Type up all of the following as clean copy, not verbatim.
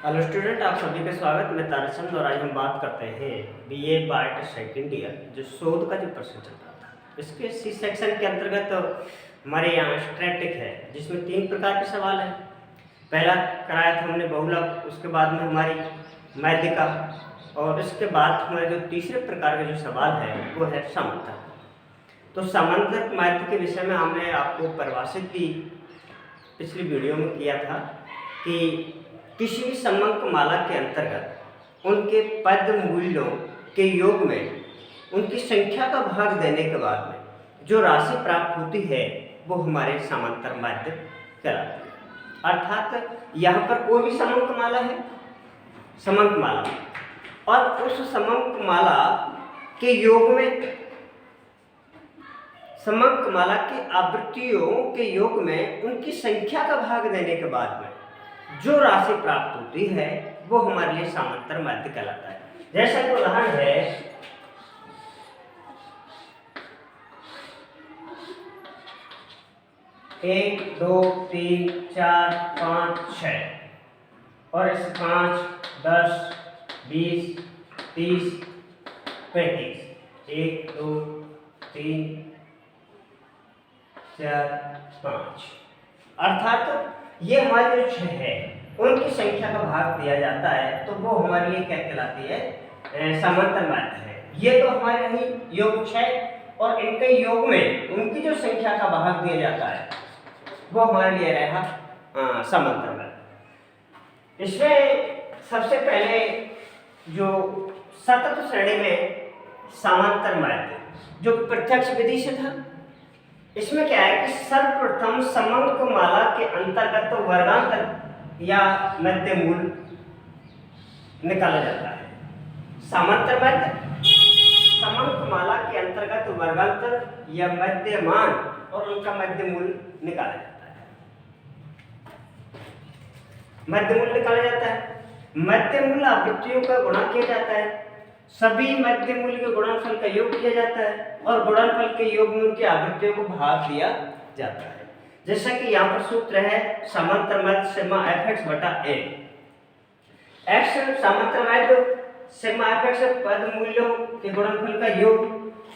Hello student, आप सभी का स्वागत। मैं ताराचंद और आज हम बात करते हैं बीए बायोटेक सेकेंड ईयर जो शोध का जो प्रश्न चल रहा था। इसके सी सेक्शन के अंतर्गत हमारे यहाँ स्टैटिक है जिसमें 3 प्रकार के सवाल हैं। पहला कराया था हमने बहुलक, उसके बाद में हमारी मैथिका और इसके बाद हमारे जो तीसरे प्रकार का जो सवाल है वो है समांतर। तो समांतर मैथ के विषय में हमने आपको परिभाषित की पिछली वीडियो में किया था कि किसी भी समंक माला के अंतर्गत उनके पद मूल्यों के योग में उनकी संख्या का भाग देने के बाद में जो राशि प्राप्त होती है वो हमारे समांतर माध्य कहलाती है। अर्थात यहाँ पर कोई भी समंक माला है, समंक माला, और उस समंक माला के योग में समंक माला की आवृत्तियों के योग में उनकी संख्या का भाग देने के बाद में जो राशि प्राप्त होती है वो हमारे लिए समांतर माध्य कहलाता है। जैसा कि उदाहरण है 1 2 3 4 5 6 और इस 5 10 20 30 35 1 2 3 4 5 अर्थात ये हमारे जो 6 है उनकी संख्या का भाग दिया जाता है तो वो हमारे लिए क्या कहलाती है, समांतर माध्य है। ये तो हमारे रही योग 6 और इनके योग में उनकी जो संख्या का भाग दिया जाता है वो हमारे लिए रहा समांतर माध्य। इसमें सबसे पहले जो सतत श्रेणी में समांतर माध्य जो प्रत्यक्ष विधि से था, इसमें क्या है कि सर्वप्रथम समंक माला के अंतर्गत तो वर्गांतर या मध्य मूल निकाला जाता है। समांतर माध्य समंक माला के अंतर्गत वर्गांतर या मध्यमान और उनका मध्य मूल निकाला जाता है। मध्य मूल निकाला जाता है, मध्य मूल आवृत्तियों का गुणा किया जाता है, सभी मध्य मूल के गुणनफल का योग किया जाता है और गुणनफल के योग में उनकी आवृत्तियों को भाग दिया जाता है। जैसा कि यहाँ पर सूत्र है समांतर माध्य सिग्मा fx बटा a। x समांतर माध्य सिग्मा fx पद मूल्यों के गुणनफल का योग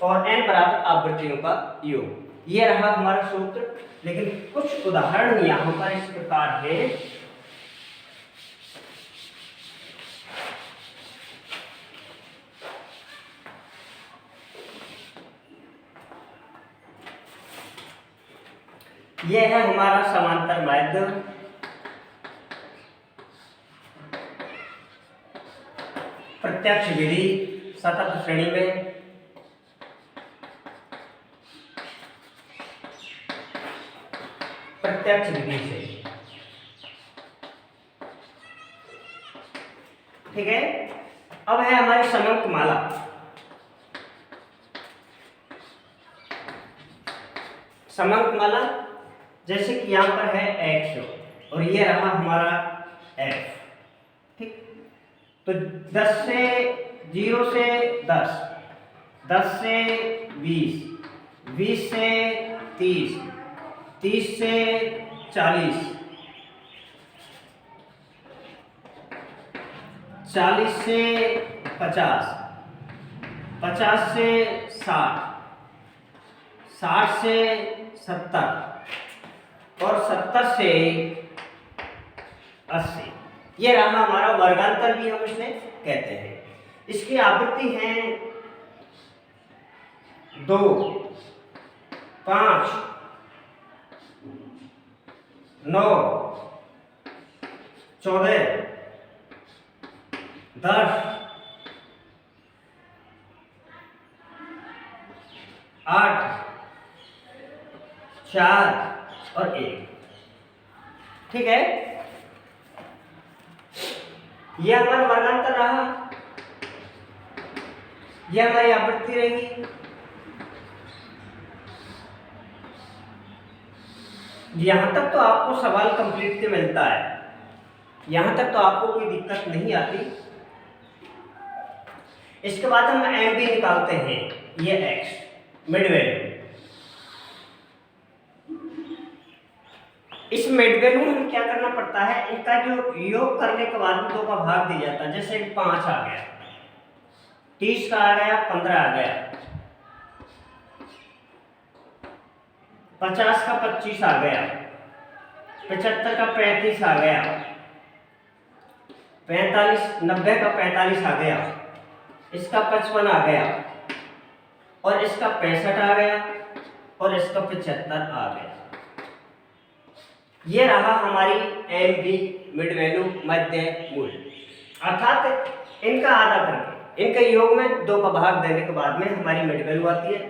और n बराबर आवृत्तियों का योग। ये रहा हमारा सूत्र। लेकिन कुछ उदाहरण यहाँ पर इस प्रकार है। यह है हमारा समांतर माध्य प्रत्यक्ष विधि सतत श्रेणी में प्रत्यक्ष विधि से, ठीक है। अब है हमारी समंक माला। समंक माला जैसे कि यहाँ पर है x और ये रहा हमारा f, ठीक। तो 10 से 0 से 10, 10 से 20, 20 से 30, 30 से 40, 40 से 50, 50 से 60, 60 से 70 और 70 से 80। ये रहा हमारा वर्गांतर भी हम इसे कहते हैं। इसकी आवृत्ति है 2, 5, 9, 14, 10, 8, 4 और 1, ठीक है। यह हमारा वर्गांतर रहा, यह हमारी आवृत्ति रहेगी। यहां तक तो आपको सवाल कंप्लीट मिलता है, यहां तक तो आपको कोई दिक्कत नहीं आती। इसके बाद हम एम भी निकालते हैं, ये एक्स मिड वैल्यू। इसमें मिड वैल्यू में क्या करना पड़ता है, इनका जो योग करने के बाद 2 का भाग दिया जाता है। जैसे 5 आ गया, 30 का आ गया, 15 आ गया, 50 का 25 आ गया, 75 का 35 आ गया, 90 का 45 आ गया, इसका 55 आ गया, और इसका 65 आ गया, और इसका 75 आ गया। ये रहा हमारी एम बी मिड वैल्यू मध्य मूल्य। अर्थात इनका आधा करके इनके योग में 2 का भाग देने के बाद में हमारी मिड वैल्यू आती है।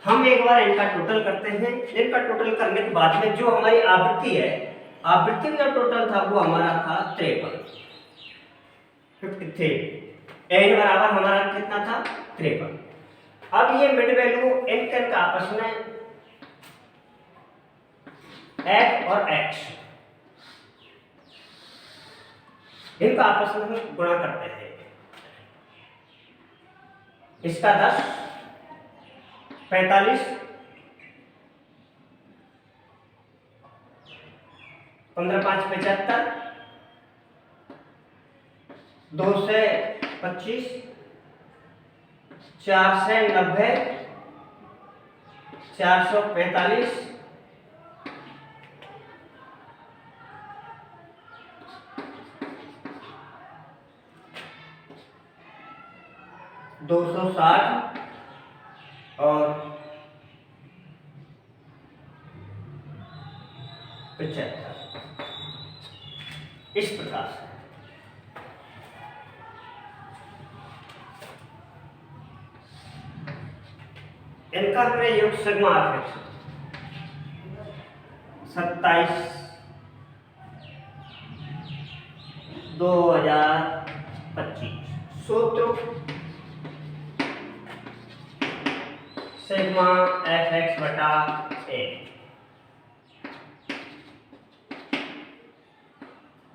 हम एक बार इनका टोटल करते हैं। इनका टोटल करने के बाद में जो हमारी आवृत्ति है, आवृत्ति का टोटल था वो हमारा था 53, 53। एन बराबर हमारा कितना था, 53। अब ये मिड वैल्यू इनका आपस में f और x इनका आपस में हम गुणा करते हैं। इसका 10, 45, 15 5 75, 2 से 25, 4 से 90, 445, 260 और 75। इस प्रकार से इनका हमने योग सिग्मा एफ 27 2025 सूत्र सिग्मा एफ एक्स बटा ए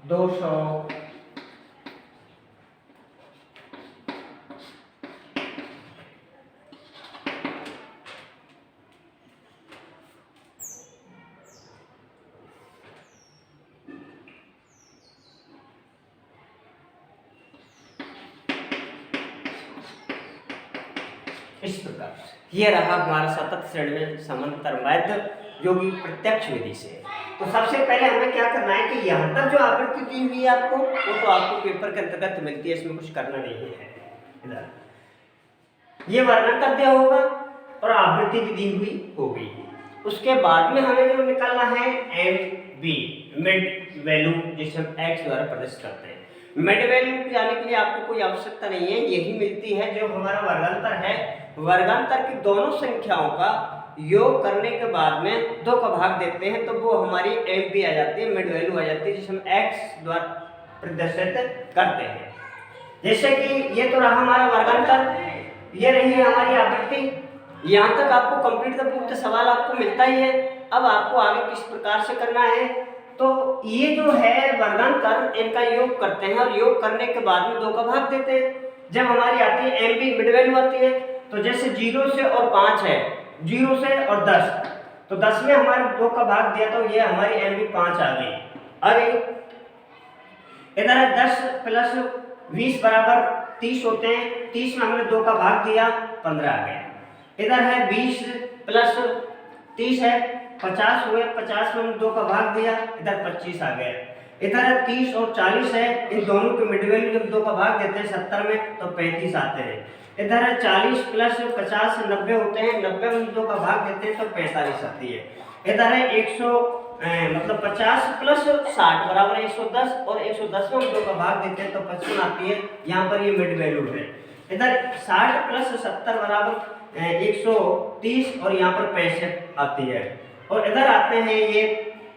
200 इस प्रकार से ये रहा हमारा सतत श्रेणी में समांतर वैध जो कि प्रत्यक्ष विधि से। तो सबसे पहले हमें क्या करना है कि यहाँ तक जो आवृत्ति दी हुई है आपको, वो तो आपको पेपर के अंतर्गत मिलती है, इसमें कुछ करना नहीं है। इधर ये वर्णन कर दिया होगा और आवृत्ति भी दी हुई होगी। उसके बाद में हमें जो निकालना है एम बी मिड वैल्यू, जिसे हम एक्स द्वारा प्रदर्शित करते हैं। मिड वैल्यू जाने के लिए आपको कोई आवश्यकता नहीं है, यही मिलती है जो हमारा वर्गांतर है। वर्गांतर की दोनों संख्याओं का योग करने के बाद में 2 का भाग देते हैं तो वो हमारी एम बी आ जाती है, मिड वैल्यू आ जाती है, जिसे हम एक्स द्वारा प्रदर्शित करते हैं। जैसे कि ये तो रहा हमारा वर्गांतर, ये रही है हमारी आवृत्ति। यहाँ तक आपको कंप्लीट द बुक सवाल आपको मिलता ही है। अब आपको आगे किस प्रकार से करना है, तो ये जो है वर्गांतर, इनका योग करते हैं और योग करने के बाद में 2 का भाग देते हैं। जब हमारी आती है एम बी मिड वैल्यू आती है, तो जैसे 0 से और 5 है, 0 से और 10, तो 10 में हमारे 2 का भाग दिया तो ये हमारी एम बी 5 आ गई। अरे इधर है 10 प्लस 20 बराबर 30 होते हैं, 30 में हमने 2 का भाग दिया, 15 आ गया। इधर है 20 प्लस 30 है 50 हुए, 50 में हमने 2 का भाग दिया, इधर 25 आ गया। इधर है 30 और 40 है, इन दोनों के मिड वैल्यू जब 2 का भाग देते हैं 70 में तो 35 आते हैं। इधर है 40 प्लस 50 90 होते हैं, 90 में 2 का भाग देते हैं तो 45 आती है। इधर है 100 मतलब 50 प्लस 60 बराबर 110 और 110 में 2 का भाग देते हैं तो 55 आती है। यहाँ पर ये मिड वैल्यू है। इधर 60 प्लस 70 बराबर 130 और यहाँ पर 65 आती है। और इधर आते हैं ये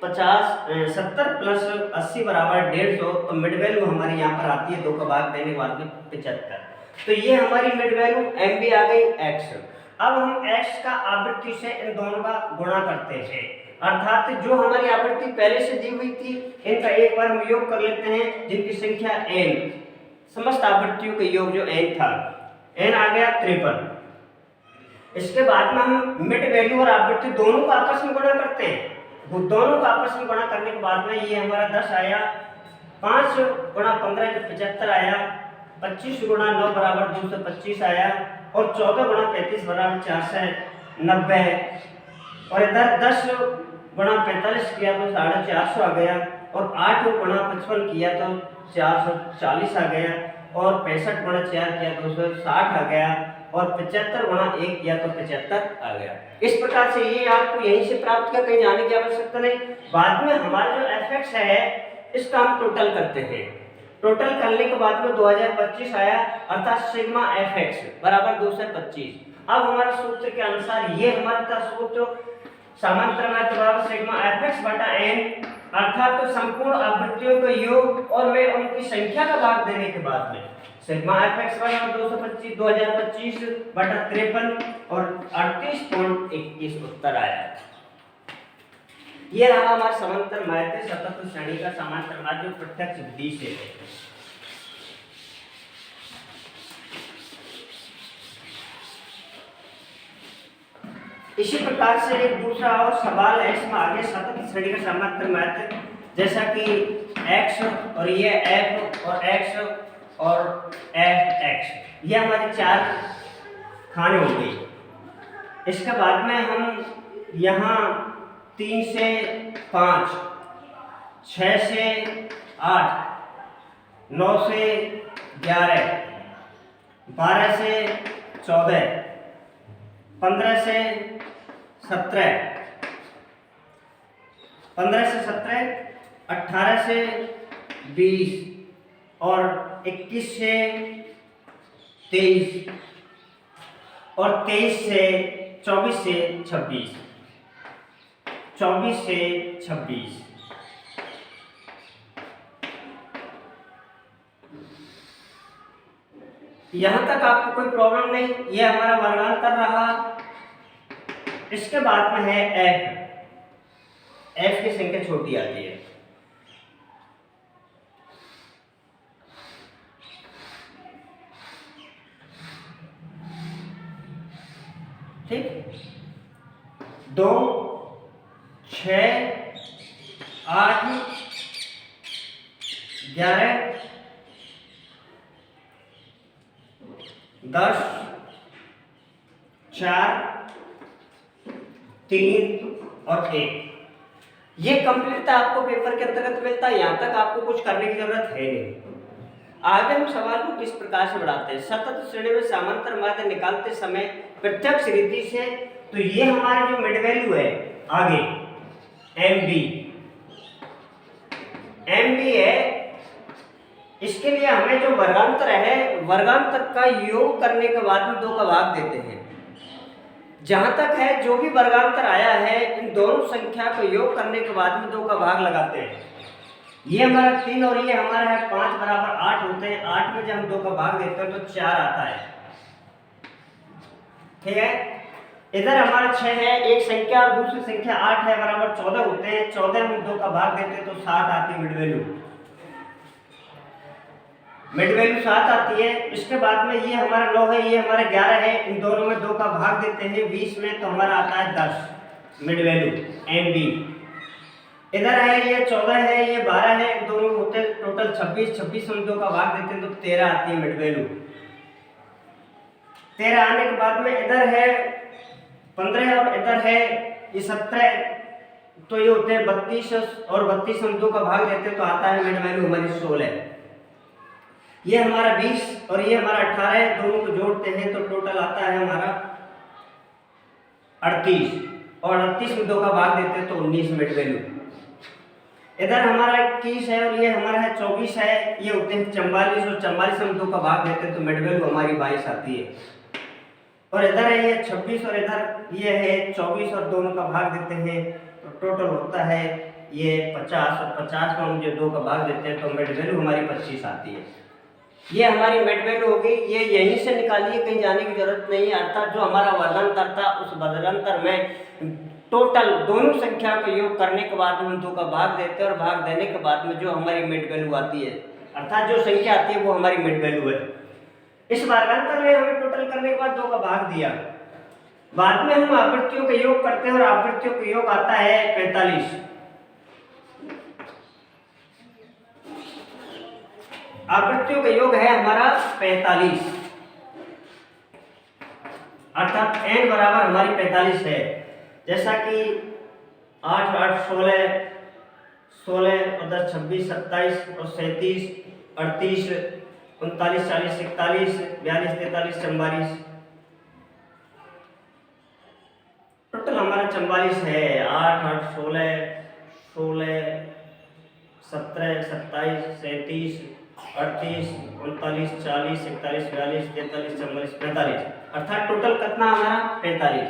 70 प्लस 80 बराबर 150, तो मिड वैल्यू हमारी यहाँ पर आती है 2 का भाग देने के बाद में 75। तो ये हमारी मिड वैल्यू एम बी आ गई एक्स। अब हम एक्स का आवृत्ति से इन दोनों का गुणा करते हैं, अर्थात जो हमारी आवृत्ति पहले से दी हुई थी इनका एक बार हम योग कर लेते हैं, जिनकी संख्या n, समस्त आवृत्तियों का योग जो n था, n आ गया 53। इसके बाद में हम मिड वैल्यू और आवृत्ति दोनों को आपस में गुणा करते हैं, वो दोनों का आपस में गुणा करने के बाद में ये हमारा 10 आया, 5 गुणा 15 जो 75 आया, 25 गुणा 9 बराबर 225 आया, और 14 गुणा 35 बराबर 490, और इधर 10 गुणा 45 किया तो 450 आ गया, और 8 गुणा 55 किया तो 440 आ गया, और 65 गुणा 4 किया तो 260 आ गया, और 75 गुणा 1 किया तो 75 आ गया। इस प्रकार से ये आपको यहीं से प्राप्त किया, कहीं जाने की आवश्यकता नहीं। बाद में हमारा जो एफ है इसका हम टोटल करते हैं। टोटल करने के बाद में 2025 आया, अर्थात सिग्मा एफ एक्स बराबर 225। अब हमारे सूत्र के अनुसार ये हमारा था सूत्र समांतर माध्य बराबर सिग्मा एफ एक्स बटा एन, अर्थात तो संपूर्ण आवृत्तियों का योग और मैं उनकी संख्या का भाग देने के बाद में सिग्मा एफ एक्स बराबर 225 2025 बटा 53 और 38.21 उत्तर आया। ये रहा हमारा समांतर माध्य सतत श्रेणी का समांतर माध्य प्रत्यक्ष विधि से। इसी प्रकार से एक दूसरा और सवाल है, इसमें आगे सतत श्रेणी का समांतर माध्य, जैसा कि x और ये f और x और f(x), ये हमारे 4 खाने हो गए। इसके बाद में हम यहाँ 3 से 5, 6 से 8, 9 से 11, 12 से 14, 15 से 17, 15 से 17, 18 से 20 और 21 से 23 और 23 से 24 से 26, 24 से 26। यहाँ तक आपको कोई प्रॉब्लम नहीं, ये हमारा वर्गांतर रहा। इसके बाद में है एफ की संख्या छोटी आती है। ठीक, 2, 6, 8, 11, 10, 4, 3 और 1। ये कंप्लीट आपको पेपर के अंतर्गत मिलता है, यहाँ तक आपको कुछ करने की जरूरत है नहीं। आगे हम सवाल को किस प्रकार से बढ़ाते हैं। सतत श्रेणी में समांतर माध्य निकालते समय प्रत्यक्ष रीति से, तो ये हमारा जो मिड वैल्यू है आगे एम बी है, इसके लिए हमें जो वर्गांतर है, वर्गांतर का योग करने के बाद में 2 का भाग देते हैं। जहां तक है जो भी वर्गांतर आया है, इन दोनों संख्या को योग करने के बाद में 2 का भाग लगाते हैं। ये हमारा 3 और ये हमारा है 5 बराबर 8 होते हैं। 8 में जब हम 2 का भाग देते हैं तो 4 आता है। ठीक है, इधर हमारा 6 है, एक संख्या और दूसरी संख्या 8 है, बराबर 14 होते हैं। 14 में 2 का भाग देते हैं तो 7 आती है मिड वैल्यू। मिड वैल्यू 7 आती है। इसके बाद में ये हमारा 9 है, ये हमारा 11 है, इन दोनों में 2 का भाग देते हैं 20 में, तो हमारा आता है 10 मिड वैल्यू एम बी। इधर है ये 14 है, ये 12 है, इन दोनों होते हैं टोटल 26। 26 में 2 का भाग देते हैं तो 13 आती है मिड वैल्यू। 13 आने के बाद में इधर है 15 और इधर है ये 17, तो ये होते हैं 32 और 32 में 2 का भाग देते हैं तो आता है मिड वैल्यू हमारी 16। ये हमारा 20 और ये हमारा 18 है, दोनों को जोड़ते हैं तो टोटल आता है हमारा 38 और 38 में 2 का भाग देते हैं तो 19 मिड वैल्यू। इधर हमारा 21 है और ये हमारा है 24 है, ये होते हैं 44 और 44 में 2 का भाग देते हैं तो मिड वैल्यू हमारी 22 आती है। और इधर है ये 26 और इधर ये है 24 और दोनों का भाग देते हैं तो टोटल होता है ये 50 और 50 में हम जो 2 का भाग देते हैं तो मिड वैल्यू हमारी 25 आती है। ये हमारी मिड वैल्यू हो गई। ये यहीं से निकालिए, कहीं जाने की जरूरत नहीं है। अर्थात जो हमारा वर्गांतर था उस वर्गांतर में टोटल दोनों संख्या को योग करने के बाद हम 2 का भाग देते हैं और भाग देने के बाद में जो हमारी मिड वैल्यू आती है, अर्थात जो संख्या आती है वो हमारी मिड वैल्यू है। इस वर्गांतर में हमें टोटल करने के बाद 2 का भाग दिया, बाद में हम आवृत्तियों का योग करते हैं और आवृत्तियों का योग आता है 45। आवृत्तियों का योग है हमारा 45, अर्थात n बराबर हमारी 45 है। जैसा कि 8 8 16 16 और 10 26 27 और 37 38 39 40 41 42 43 44, टोटल हमारा 44 है। 8 8 16 16 17 27 37 38 39 40 41 42 43 44 45, अर्थात टोटल कितना हमारा 45।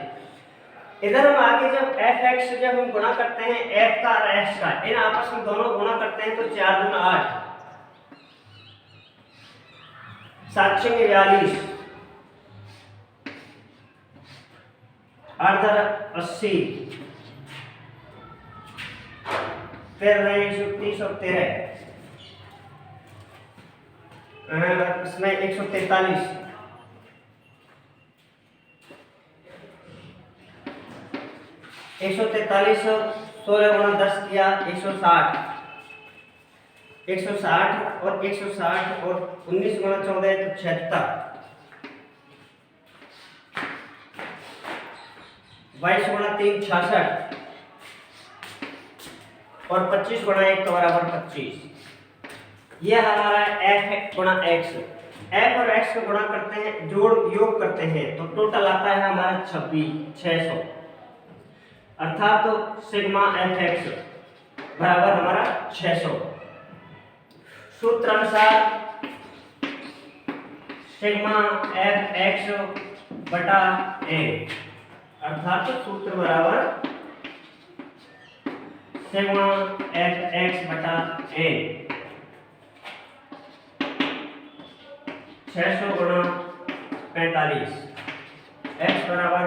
इधर हम आगे जब fx जब हम गुणा करते हैं f का और x का, इन आपस में दोनों गुणा करते हैं तो 4 दूना 8 7 छंगे 42 8 80 फिर 130 और 13 इसमें 143 143 16 गुणा 10 किया 160 160 और 160 और 19 गुणा 14 तो 76, 22 गुणा 3 66 और 25 गुणा 1 का बराबर 25। यह हमारा f गुणा x, f और x को गुणा करते हैं, जोड़ योग करते हैं तो टोटल आता है हमारा 600, अर्थात तो सिग्मा fx बराबर हमारा 600। सूत्र अनुसार सिग्मा fx बटा a, अर्थात तो सूत्र बराबर सिग्मा fx बटा a 600 गुणा 45, x बराबर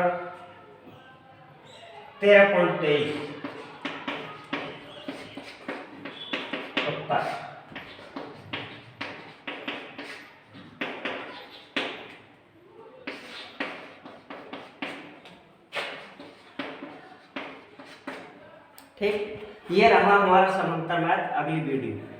13.23 उत्तर। ठीक, ये रहा हमारा समांतर मैथ। अगली वीडियो।